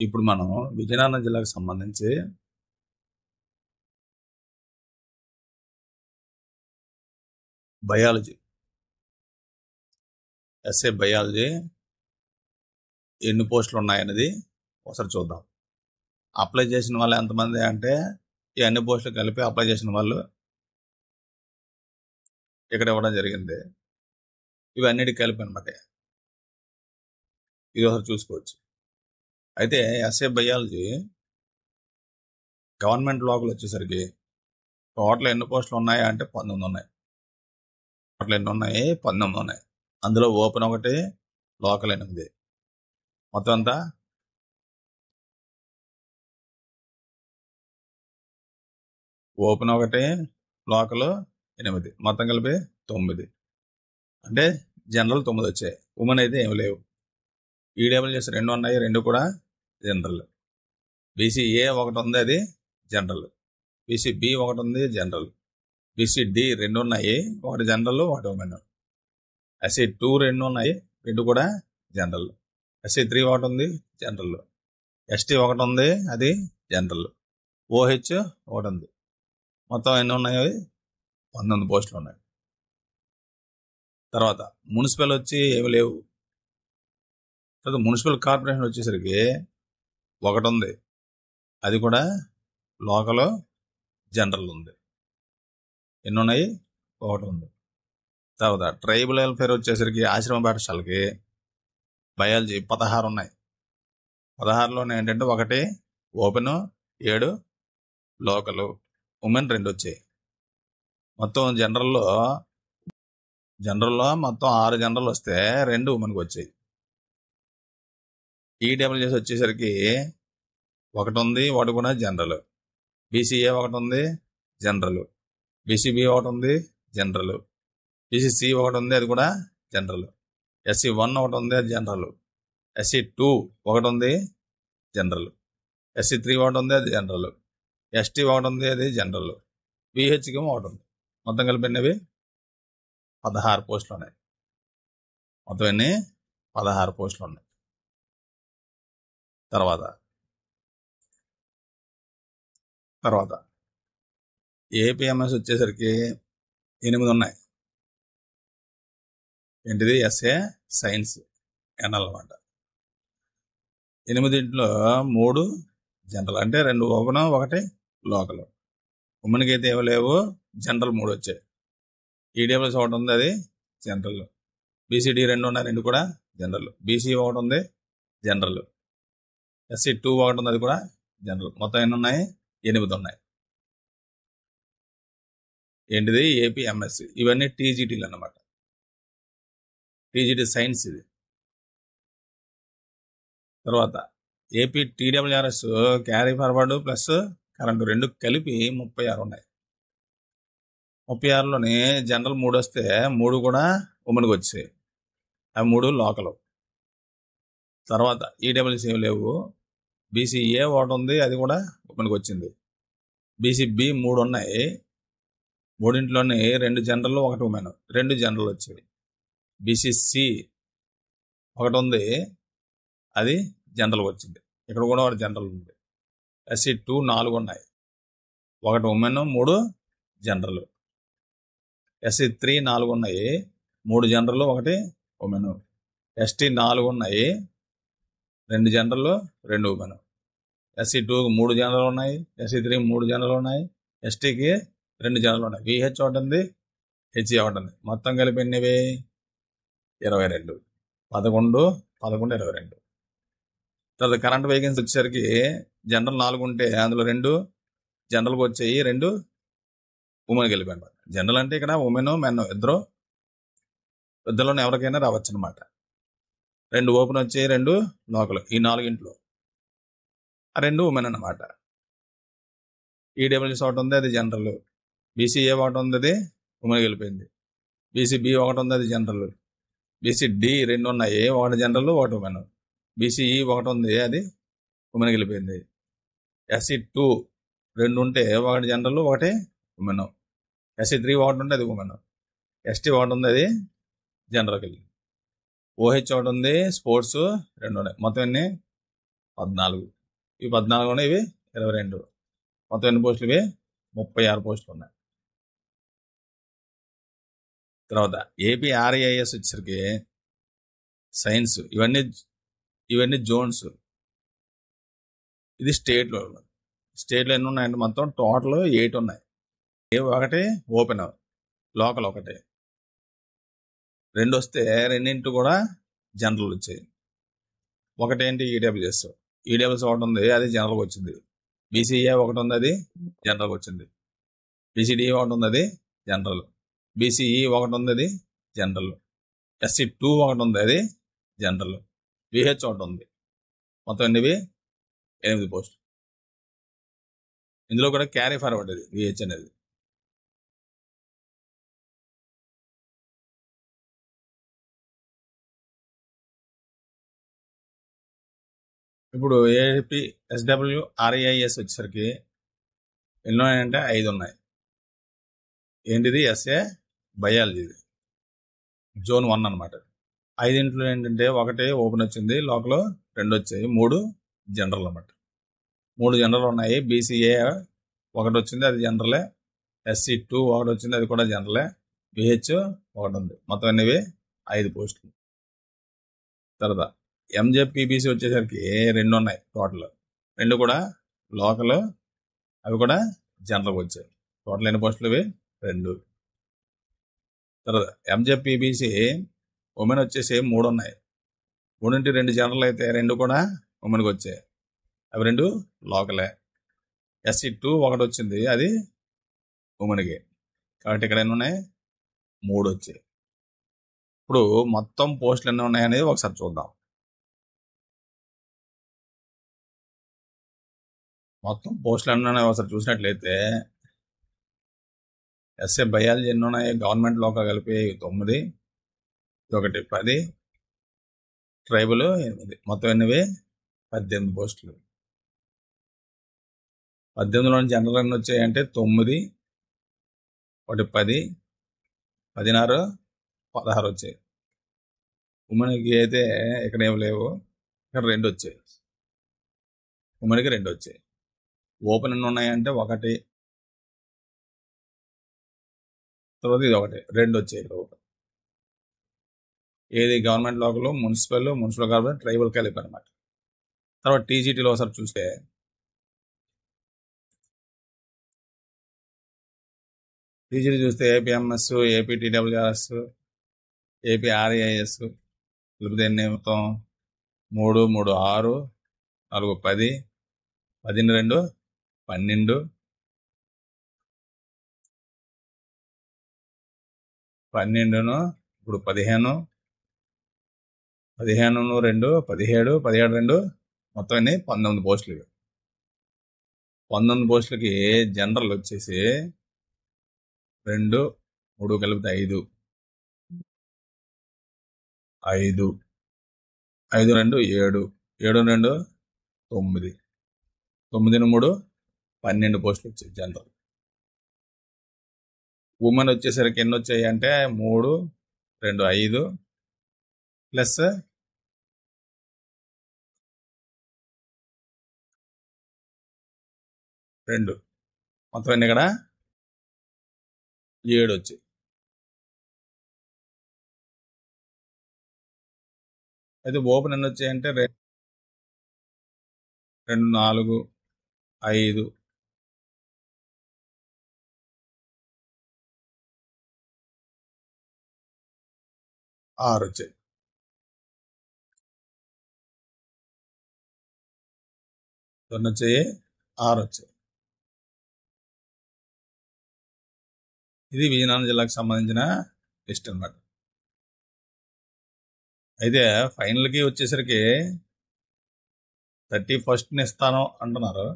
ఇప్పుడు మనం విజయనగరం జిల్లాకు సంబంధించి బయాలజీ, ఎస్ఏ బయాలజీ ఎన్ని పోస్టులు ఉన్నాయనేది ఒకసారి చూద్దాం. అప్లై చేసిన వాళ్ళు ఎంతమంది అంటే, ఈ అన్ని పోస్టులు కలిపి అప్లై చేసిన వాళ్ళు ఇక్కడ ఇవ్వడం జరిగింది. ఇవన్నిటికి కలిపి అనమాట. ఇది ఒకసారి చూసుకోవచ్చు. అయితే ఎస్ఏ బయాలజీ గవర్నమెంట్ లోకల్ వచ్చేసరికి టోటల్ ఎన్ని పోస్టులు ఉన్నాయి అంటే 19 ఉన్నాయి. టోటల్ ఎన్ని ఉన్నాయి? 19 ఉన్నాయి. అందులో ఓపెన్ 1, లోకల్ 8. మొత్తం అంతా ఓపెన్ 1, లోకల్ 8, మొత్తం కలిపి 9. అంటే జనరల్ 9 వచ్చాయి. ఉమెన్ అయితే ఏమి లేవు. ఈడబ్ల్యూఎస్ 2 ఉన్నాయి, 2 కూడా జనరల్. బీసీఏ 1 ఉంది, అది జనరల్. బీసీబి 1 ఉంది, జనరల్. బీసీడి 2 ఉన్నాయి, 1 జనరల్, 1 ఉమెన్. ఎస్సీ2 2 ఉన్నాయి, 2 కూడా జనరల్. ఎస్సీ3 1 ఉంది, జనరల్. ఎస్టీ 1 ఉంది, అది జనరల్. ఓహెచ్ 1 ఉంది. మొత్తం ఎన్ని ఉన్నాయి? 19 పోస్టులు ఉన్నాయి. తర్వాత మున్సిపల్ వచ్చి ఏమి లేవు. తర్వాత మున్సిపల్ కార్పొరేషన్ వచ్చేసరికి 1 ఉంది, అది కూడా లోకల్, జనరల్ ఉంది. ఎన్ని ఉన్నాయి? 1 ఉంది. తర్వాత ట్రైబల్ వెల్ఫేర్ వచ్చేసరికి ఆశ్రమ పాఠశాలకి బయాలజీ 16 ఉన్నాయి. 16లోనే ఏంటంటే 1 ఓపెన్, 7 లోకల్, ఉమెన్ 2 వచ్చాయి. మొత్తం జనరల్లో మొత్తం 6 జనరల్ వస్తే 2 ఉమెన్కి వచ్చాయి. ఈడబ్ల్యూఎస్ వచ్చేసరికి 1 ఉంది, 1 కూడా జనరల్. బీసీఏ 1 ఉంది, జనరల్. బీసీబీ 1 ఉంది, జనరల్. బీసీసీ 1 ఉంది, అది కూడా జనరల్. ఎస్సీ1 1 ఉంది, అది జనరల్. ఎస్సీ2 1 ఉంది, జనరల్. ఎస్సీ3 1 ఉంది, అది జనరల్. ఎస్టీ 1 ఉంది, అది జనరల్. బీహెచ్కి 1 ఉంది. మొత్తం కలిపినవి 16 పోస్టులు ఉన్నాయి. మొత్తం ఎన్ని? 16 పోస్టులు ఉన్నాయి. తర్వాత ఏపీఎంఎస్ వచ్చేసరికి 8 ఉన్నాయి. ఏంటిది? ఎస్ఏ సైన్స్ అనమాట. 8 3 జనరల్, అంటే 2 ఓపెన్, 1 లోకల్. ఉమెన్కి అయితే ఏమి లేవు, జనరల్ 3 వచ్చాయి. ఈడబ్ల్యూఎస్ 1 ఉంది, అది జనరల్. బీసీడీ 2 ఉన్నాయి, 2 కూడా జనరల్. బీసీ 1 ఉంది, జనరల్. ఎస్సీ2 1 ఉంది, అది కూడా జనరల్. మొత్తం ఎన్ని ఉన్నాయి? 8 ఉన్నాయి. ఏంటిది? ఏపీఎంఎస్. ఇవన్నీ టీజీటీలు అన్నమాట. టీజీటీ సైన్స్ ఇది. తర్వాత AP TWRS carry forward plus current 2 కలిపి 36 ఉన్నాయి. 36లోని జనరల్ 3 వస్తే 3 కూడా ఉమెన్కి వచ్చాయి, అవి 3 లోకల్. తర్వాత ఈడబ్ల్యూసీ ఏమి లేవు. బీసీఏ 1 ఉంది, అది కూడా ఉమెన్కి వచ్చింది. బీసీబీ 3 ఉన్నాయి, 3లోని 2 జనరల్, 1 ఉమెన్, 2 జనరల్ వచ్చాయి. బీసీసీ 1 ఉంది, అది జనరల్ వచ్చింది. ఇక్కడ కూడా 1 జనరల్ ఉంది. ఎస్సీ2 4 ఉన్నాయి, 1 ఉమెన్, 3 జనరల్. ఎస్సీ3 4 ఉన్నాయి, 3 జనరల్, 1 ఉమెన్. ఎస్టీ 4 ఉన్నాయి, 2 జనరల్, 2 ఉమెన్. ఎస్సీ2 3 జనరల్ ఉన్నాయి, ఎస్సీ3 3 జనరల్ ఉన్నాయి, ఎస్టీకి 2 జనరల్ ఉన్నాయి. విహెచ్ 1 ఉంది, హెచ్ఈ 1 ఉంది. మొత్తం కలిపి ఎన్నివి? 22. 11, 11, 22. తర్వాత కరెంట్ వేకెన్సీ వచ్చేసరికి జనరల్ 4 ఉంటే అందులో 2 జనరల్కి వచ్చాయి, 2 ఉమెన్కి వెళ్ళిపోయాను. జనరల్ అంటే ఇక్కడ ఉమెన్, మెన్ ఇద్దరులోనే ఎవరికైనా రావచ్చు అనమాట. 2 ఓపెన్ వచ్చాయి, 2 లోకల్. ఈ 4 ఆ 2 ఉమెన్ అన్నమాట. ఈడబ్ల్యూఎస్ 1 ఉంది, అది జనరల్. బీసీఏ 1 ఉంది, అది ఉమెన్కి వెళ్ళిపోయింది. బీసీబీ 1 ఉంది, అది జనరల్. బీసీడి 2 ఉన్నాయి, 1 జనరల్, 1 ఉమెన్. బీసీఈ 1 ఉంది, అది ఉమెన్కి వెళ్ళిపోయింది. ఎస్సీ2 2 ఉంటే 1 జనరల్, 1 ఉమెన్. ఎస్సీ3 1 ఉంటే అది ఉమెన్. ఎస్టీ 1 ఉంది, అది జనరల్కి వెళ్ళింది. ఓహెచ్ 1 ఉంది, స్పోర్ట్స్ 2 ఉన్నాయి. మొత్తం ఎన్ని? 14. ఈ 14 ఉన్నాయి, ఇవి 22. మొత్తం ఎన్ని పోస్టులు ఇవి? 36 పోస్టులు ఉన్నాయి. తర్వాత ఏపీ ఆర్ఐఎస్ వచ్చేసరికి సైన్స్, ఇవన్నీ జోన్స్. ఇది స్టేట్లో ఎన్ని ఉన్నాయంటే మొత్తం టోటల్ 8 ఉన్నాయి. ఒకటి ఓపెన్, లోకల్ ఒకటి, 2 వస్తే రెండింటి కూడా జనరల్ వచ్చాయి. ఒకటేంటి ఈడబ్ల్యూఎస్ ఒకటి ఉంది, అది జనరల్కి వచ్చింది. బీసీఏ ఒకటి ఉంది, అది జనరల్కి వచ్చింది. బీసీడీ ఒకటి ఉంది, అది జనరల్. బీసీఈ ఒకటి ఉంది, అది జనరల్. SC2 ఒకటి ఉంది, అది జనరల్. విహెచ్ ఒకటి ఉంది. మొత్తం ఎన్నివి? 8 పోస్టులు. ఇందులో కూడా క్యారీ ఫార్వర్డ్ ఇది విహెచ్ అనేది. ఇప్పుడు ఏపీ SW REIS వచ్చేసరికి ఎన్నో ఉన్నాయంటే 5 ఉన్నాయి. ఏంటిది? SA బయాలజీ, జోన్ 1 అనమాట. 5 ఏంటంటే ఒకటి ఓపెన్ వచ్చింది, లోకల్ 2 వచ్చాయి, 3 జనరల్ అనమాట. 3 జనరల్ ఉన్నాయి. BCA ఒకటి వచ్చింది, అది జనరలే. SC2 ఒకటి వచ్చింది, అది కూడా జనరలే. విహెచ్ ఒకటి ఉంది. మొత్తం అనేవి 5 పోస్టులు. తర్వాత MJPBC వచ్చేసరికి 2 ఉన్నాయి టోటల్, 2 కూడా లోకల్, అవి కూడా జనరల్కి వచ్చాయి. టోటల్ ఎన్ని పోస్టులు ఇవి? 2. తర్వాత MJPBC ఉమెన్ వచ్చేసి 3 ఉన్నాయి. 3 2 జనరల్ అయితే 2 కూడా ఉమెన్కి వచ్చాయి, అవి 2 లోకలే. SC2 ఒకటి వచ్చింది, అది ఉమెన్కి. కాబట్టి ఇక్కడ ఎన్ని ఉన్నాయి? 3 వచ్చాయి. ఇప్పుడు మొత్తం పోస్టులు ఎన్ని ఉన్నాయనేది ఒకసారి చూద్దాం. మొత్తం పోస్టులు ఎన్ని ఉన్నాయి ఒకసారి చూసినట్లయితే, SA బయాలజీ ఎన్ని ఉన్నాయి? గవర్నమెంట్ లోకల్ కలిపి 9, ఒకటి 10, ట్రైబల్ 8. మొత్తం ఎన్నివి? 18 పోస్టులు. 18లో జనరల్ ఎన్ని వచ్చాయంటే 9, ఒకటి 10, 16, 16 వచ్చాయి. ఉమెన్కి అయితే ఇక్కడ ఏమి లేవు, ఇక్కడ 2 వచ్చాయి. ఉమెన్కి 2 వచ్చాయి. ఓపెన్ ఎన్ని ఉన్నాయంటే 1, తర్వాత ఇది 1, 2 వచ్చాయి ఇక్కడ ఓపెన్. ఏది? Government local, municipal corporation, tribal కలిపి అనమాట. తర్వాత TGTలో ఒకసారి చూస్తే TGT చూస్తే APMS, APTWRS, AP REIS కలిపితే ఎన్ని? మొత్తం 3, 3, 6, 4, 10, 12, 12, 12, ఇప్పుడు 15, 15, 2, 17, 17, 2, మొత్తం అన్ని 19 పోస్టులు. 19 పోస్టులకి జనరల్ వచ్చేసి 2, 3 కలిపితే 5, 5, 5, 2, 7, 7, 2, 9, 9, 3, 12 పోస్టులు వచ్చాయి జనరల్. ఉమెన్ వచ్చేసరికి ఎన్ని వచ్చాయి అంటే 3, 2, 5 ప్లస్ 2, మొత్తం ఎన్ని? ఇక్కడ 7 వచ్చాయి. అయితే ఓపెన్ ఎన్ని వచ్చాయంటే 2, 4, 5, 6 వచ్చాయి. ఎన్ని వచ్చాయి? 6 వచ్చాయి. ఇది విజయనగరం జిల్లాకు సంబంధించిన లిస్ట్ అనమాట. అయితే ఫైనల్కి వచ్చేసరికి 31st ఇస్తాను అంటున్నారు.